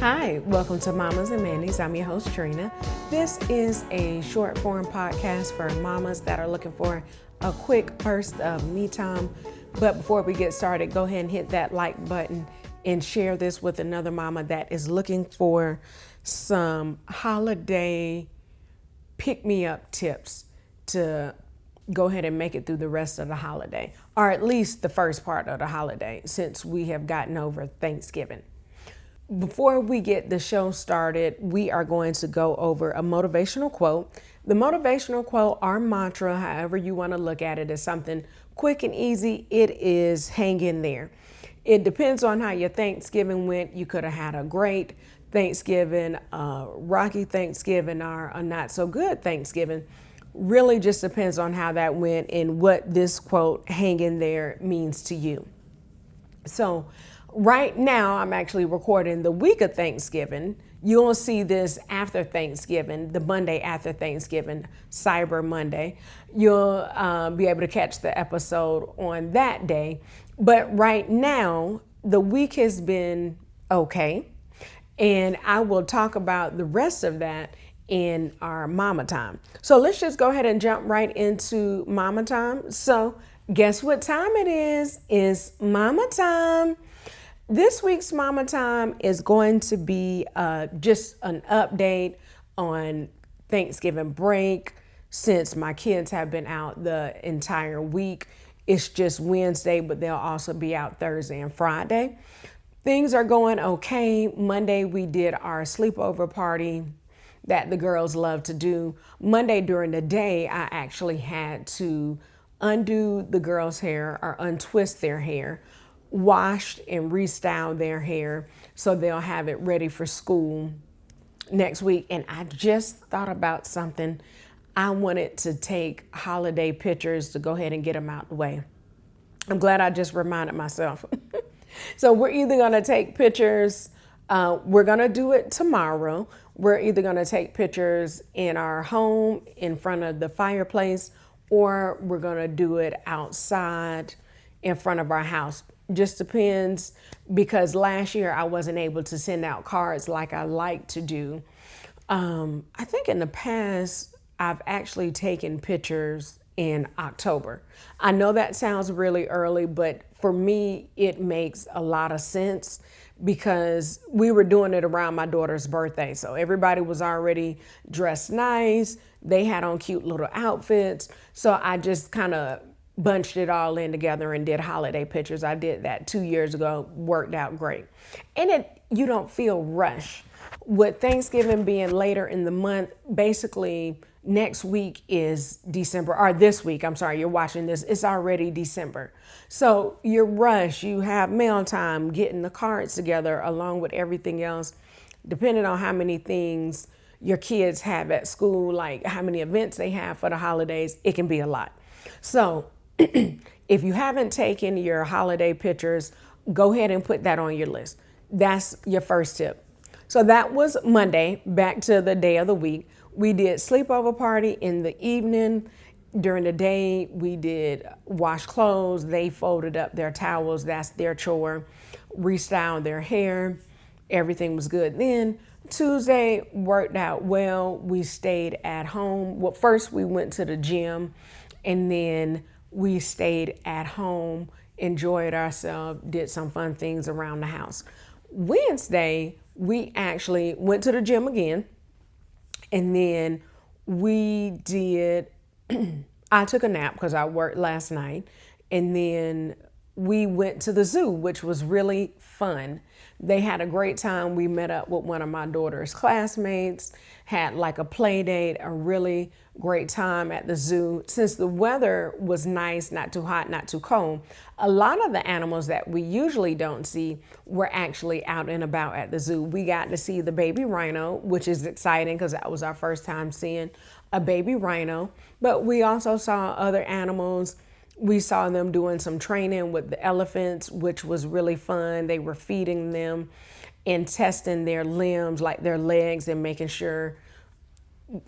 Hi, welcome to Mommas and Mandy's. I'm your host, Trina. This is a short form podcast for mamas that are looking for a quick burst of me time. But before we get started, go ahead and hit that like button and share this with another mama that is looking for some holiday pick-me-up tips to go ahead and make it through the rest of the holiday, or at least the first part of the holiday, since we have gotten over Thanksgiving. Before we get the show started, we are going to go over a motivational quote. The motivational quote, our mantra, however you want to look at it, is something quick and easy. It is hang in there. It depends on how your Thanksgiving went. You could have had a great Thanksgiving, a rocky Thanksgiving, or a not so good Thanksgiving. Really just depends on how that went and what this quote, hang in there, means to you. So right now, I'm actually recording the week of Thanksgiving. You'll see this after Thanksgiving, the Monday after Thanksgiving, Cyber Monday. You'll be able to catch the episode on that day. But right now, the week has been okay. And I will talk about the rest of that in our mama time. So let's just go ahead and jump right into mama time. So guess what time it is? It's mama time. This week's Mama Time is going to be just an update on Thanksgiving break. Since my kids have been out the entire week, it's just Wednesday, but they'll also be out Thursday and Friday. Things are going okay. Monday, we did our sleepover party that the girls love to do. Monday during the day, I actually had to undo the girls' hair or untwist their hair, washed and restyled their hair so they'll have it ready for school next week. And I just thought about something. I wanted to take holiday pictures to go ahead and get them out the way. I'm glad I just reminded myself. So we're either going to take pictures, we're going to do it tomorrow. We're either going to take pictures in our home in front of the fireplace, or we're going to do it outside in front of our house. Just depends, because last year I wasn't able to send out cards like I like to do. I think in the past I've actually taken pictures in October. I know that sounds really early, but for me it makes a lot of sense because we were doing it around my daughter's birthday. So everybody was already dressed nice. They had on cute little outfits. So I just kind of bunched it all in together and did holiday pictures. I did that 2 years ago, worked out great. And you don't feel rushed. With Thanksgiving being later in the month, basically next week is December, or this week, I'm sorry, you're watching this, it's already December. So you're rushed, you have mail time, getting the cards together along with everything else, depending on how many things your kids have at school, like how many events they have for the holidays, it can be a lot. So if you haven't taken your holiday pictures, go ahead and put that on your list. That's your first tip. So that was Monday. Back to the day of the week. We did sleepover party in the evening. During the day, we did wash clothes. They folded up their towels. That's their chore. Restyled their hair. Everything was good then. Tuesday worked out well. We stayed at home. Well, first we went to the gym, and then we stayed at home, enjoyed ourselves, did some fun things around the house. Wednesday, we actually went to the gym again. And then I took a nap because I worked last night. And then we went to the zoo, which was really fun. They had a great time. We met up with one of my daughter's classmates, had like a play date, a really great time at the zoo. Since the weather was nice, not too hot, not too cold, a lot of the animals that we usually don't see were actually out and about at the zoo. We got to see the baby rhino, which is exciting because that was our first time seeing a baby rhino. But we also saw other animals. We saw them doing some training with the elephants, which was really fun. They were feeding them and testing their limbs, like their legs, and making sure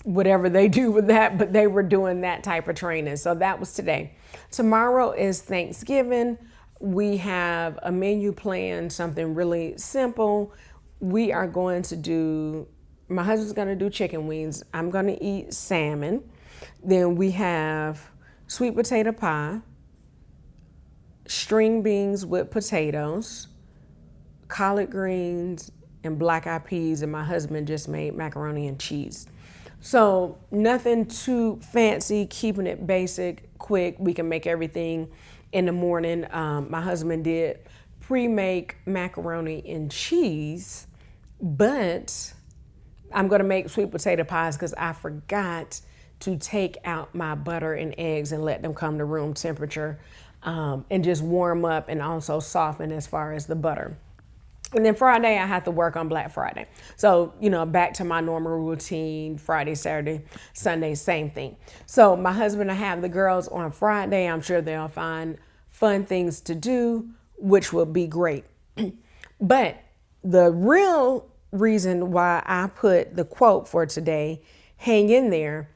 whatever they do with that, but they were doing that type of training. So that was today. Tomorrow is Thanksgiving. We have a menu planned, something really simple. we are going to do, my husband's going to do chicken wings. I'm going to eat salmon. Then we have sweet potato pie, string beans with potatoes, collard greens, and black eyed peas. And my husband just made macaroni and cheese. So nothing too fancy, keeping it basic, quick. We can make everything in the morning. My husband did pre-make macaroni and cheese, but I'm going to make sweet potato pies because I forgot to take out my butter and eggs and let them come to room temperature and just warm up and also soften as far as the butter. And then Friday, I have to work on Black Friday. So, back to my normal routine, Friday, Saturday, Sunday, same thing. So my husband will have the girls on Friday. I'm sure they'll find fun things to do, which will be great. But the real reason why I put the quote for today, hang in there,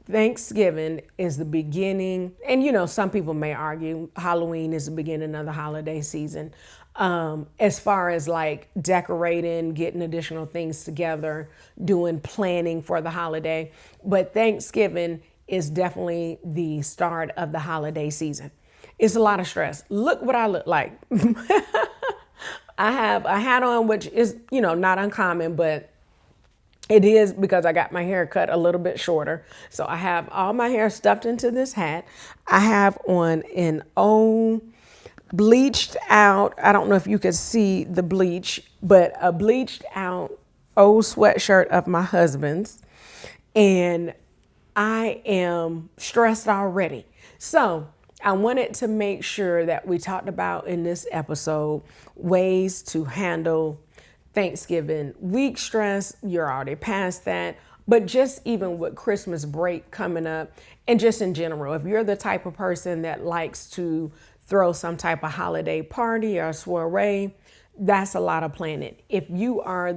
Thanksgiving is the beginning, and some people may argue Halloween is the beginning of the holiday season. As far as like decorating, getting additional things together, doing planning for the holiday. But Thanksgiving is definitely the start of the holiday season. It's a lot of stress. Look what I look like. I have a hat on, which is, not uncommon, but it is because I got my hair cut a little bit shorter. So I have all my hair stuffed into this hat. I have on an old bleached out, I don't know if you can see the bleach, but a bleached out old sweatshirt of my husband's. And I am stressed already. So I wanted to make sure that we talked about in this episode ways to handle Thanksgiving week stress. You're already past that. But just even with Christmas break coming up and just in general, if you're the type of person that likes to throw some type of holiday party or soiree, that's a lot of planning. If you are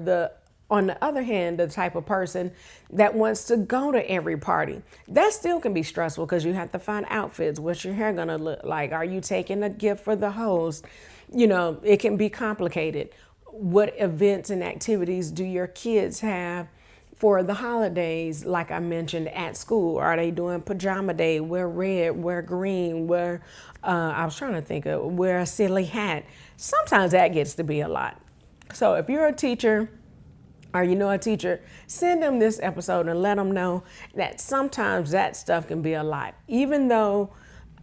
on the other hand, the type of person that wants to go to every party, that still can be stressful because you have to find outfits. What's your hair gonna look like? Are you taking a gift for the host? It can be complicated. What events and activities do your kids have for the holidays? Like I mentioned at school, are they doing pajama day? Wear red, wear green, wear, I was trying to think of, wear a silly hat. Sometimes that gets to be a lot. So if you're a teacher, or a teacher, send them this episode and let them know that sometimes that stuff can be a lot. Even though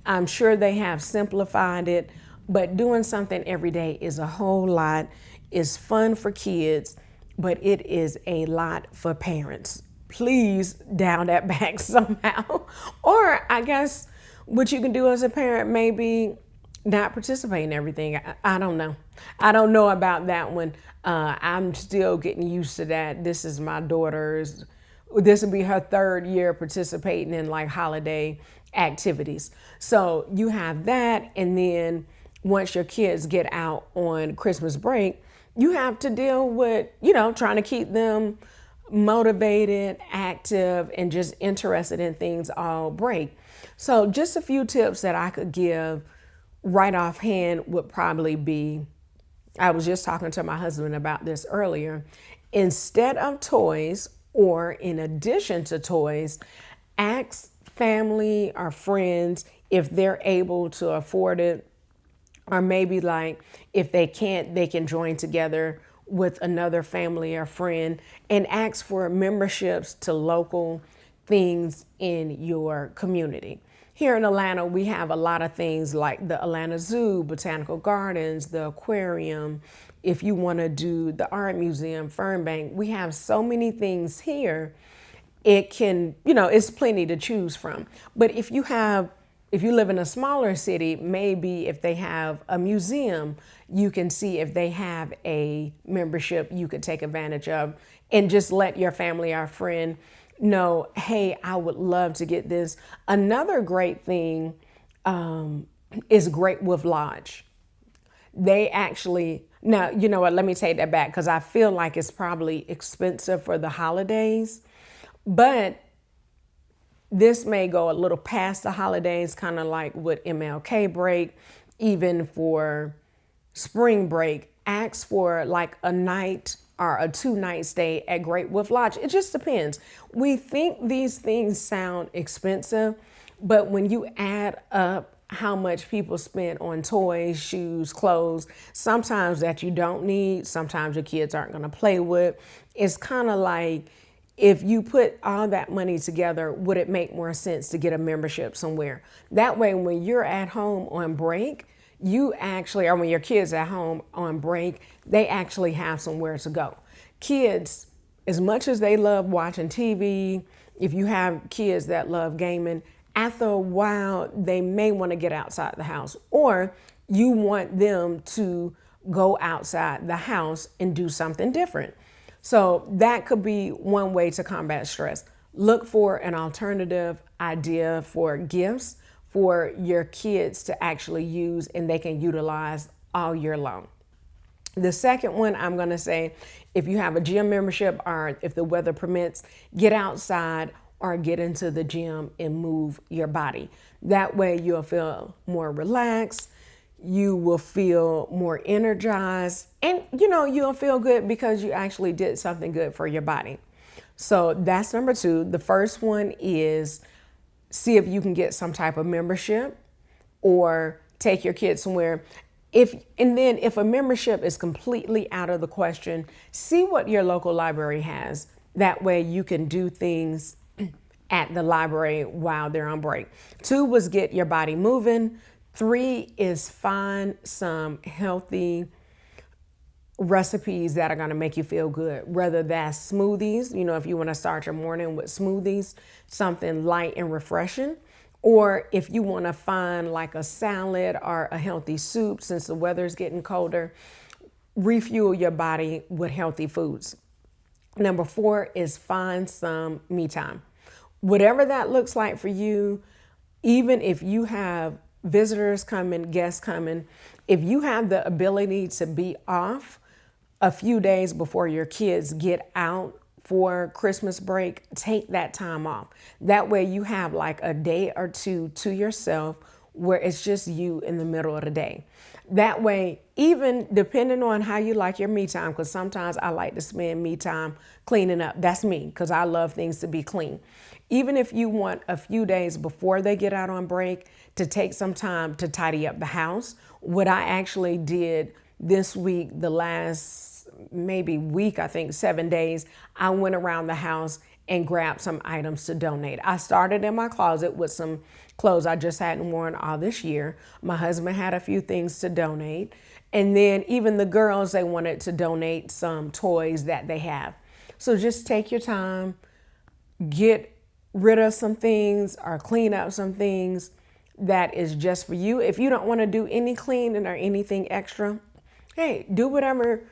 I'm sure they have simplified it, but doing something every day is a whole lot. It's fun for kids, but it is a lot for parents. Please dial that back somehow. Or I guess what you can do as a parent, maybe not participate in everything. I don't know. I don't know about that one. I'm still getting used to that. This is my daughter's, this will be her third year participating in like holiday activities. So you have that. And then once your kids get out on Christmas break, you have to deal with, trying to keep them motivated, active, and just interested in things all break. So just a few tips that I could give right offhand would probably be, I was just talking to my husband about this earlier. Instead of toys, or in addition to toys, ask family or friends if they're able to afford it. Or maybe like if they can't, they can join together with another family or friend and ask for memberships to local things in your community. Here in Atlanta, we have a lot of things like the Atlanta Zoo, Botanical Gardens, the aquarium. If you want to do the art museum, Fern Bank, we have so many things here. It can, it's plenty to choose from. But if you live in a smaller city, maybe if they have a museum, you can see if they have a membership you could take advantage of and just let your family or friend know, hey, I would love to get this. Another great thing is Great Wolf Lodge. They actually, now, you know what, let me take that back because I feel like it's probably expensive for the holidays, but this may go a little past the holidays, kind of like with MLK break, even for spring break. Ask for like a night or a 2-night stay at Great Wolf Lodge. It just depends. We think these things sound expensive, but when you add up how much people spend on toys, shoes, clothes, sometimes that you don't need, sometimes your kids aren't going to play with, it's kind of like, if you put all that money together, would it make more sense to get a membership somewhere? That way, when you're at home on break, you actually, or when your kids at home on break, they actually have somewhere to go. Kids, as much as they love watching TV, if you have kids that love gaming, after a while, they may want to get outside the house, or you want them to go outside the house and do something different. So that could be one way to combat stress. Look for an alternative idea for gifts for your kids to actually use and they can utilize all year long. The second one, I'm going to say, if you have a gym membership or if the weather permits, get outside or get into the gym and move your body. That way you'll feel more relaxed. You will feel more energized, and you'll feel good because you actually did something good for your body. So that's number 2. The first one is see if you can get some type of membership or take your kids somewhere. If a membership is completely out of the question, see what your local library has. That way you can do things at the library while they're on break. 2 was get your body moving. 3 is find some healthy recipes that are going to make you feel good, whether that's smoothies, if you want to start your morning with smoothies, something light and refreshing, or if you want to find like a salad or a healthy soup, since the weather's getting colder, refuel your body with healthy foods. Number 4 is find some me time. Whatever that looks like for you, even if you have visitors coming, guests coming, if you have the ability to be off a few days before your kids get out for Christmas break, take that time off. That way you have like a day or 2 to yourself where it's just you in the middle of the day. That way, even depending on how you like your me time, because sometimes I like to spend me time cleaning up. That's me, because I love things to be clean. Even if you want a few days before they get out on break to take some time to tidy up the house, what I actually did this week, the last maybe week, I think 7 days, I went around the house and grabbed some items to donate. I started in my closet with some clothes I just hadn't worn all this year. My husband had a few things to donate. And then even the girls, they wanted to donate some toys that they have. So just take your time, get rid of some things or clean up some things that is just for you. If you don't want to do any cleaning or anything extra, hey, do whatever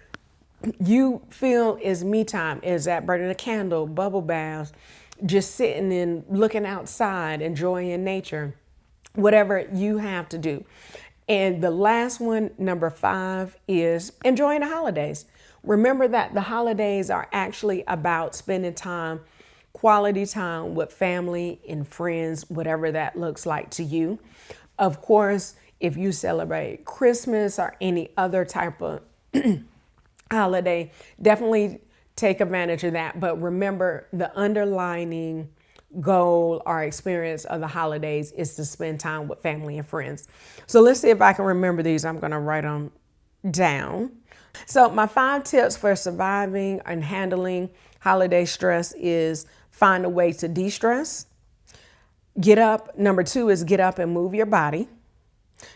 you feel is me time. Is that burning a candle, bubble baths, just sitting and looking outside, enjoying nature, whatever you have to do. And the last one, number 5, is enjoying the holidays. Remember that the holidays are actually about spending time, quality time with family and friends, whatever that looks like to you. Of course, if you celebrate Christmas or any other type of holiday, definitely take advantage of that. But remember, the underlining goal or experience of the holidays is to spend time with family and friends. So let's see if I can remember these. I'm going to write them down. So my 5 tips for surviving and handling holiday stress is find a way to de-stress. Get up. Number 2 is get up and move your body.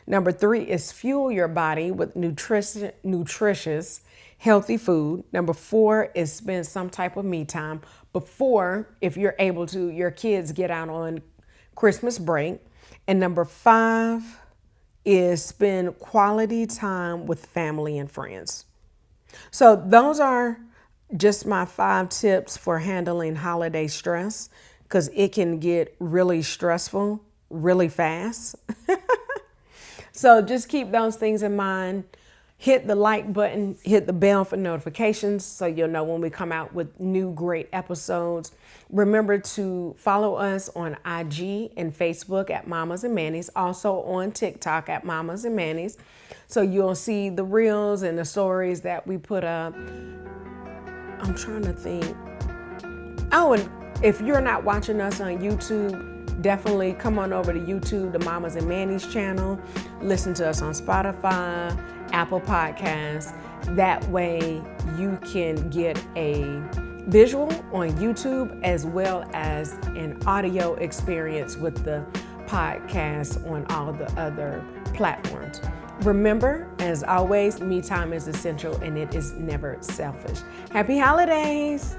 Number 3 is fuel your body with nutritious, healthy food. Number 4 is spend some type of me time before, if you're able to, your kids get out on Christmas break. And number 5 is spend quality time with family and friends. So those are just my 5 tips for handling holiday stress, because it can get really stressful really fast. So just keep those things in mind. Hit the like button, hit the bell for notifications so you'll know when we come out with new great episodes. Remember to follow us on IG and Facebook at Mommas and Manny's, also on TikTok at Mommas and Manny's. So you'll see the reels and the stories that we put up. I'm trying to think. Oh, and if you're not watching us on YouTube, definitely come on over to YouTube, the Mommas and Manny's channel. Listen to us on Spotify, Apple Podcasts. That way you can get a visual on YouTube as well as an audio experience with the podcast on all the other platforms. Remember, as always, me time is essential and it is never selfish. Happy holidays!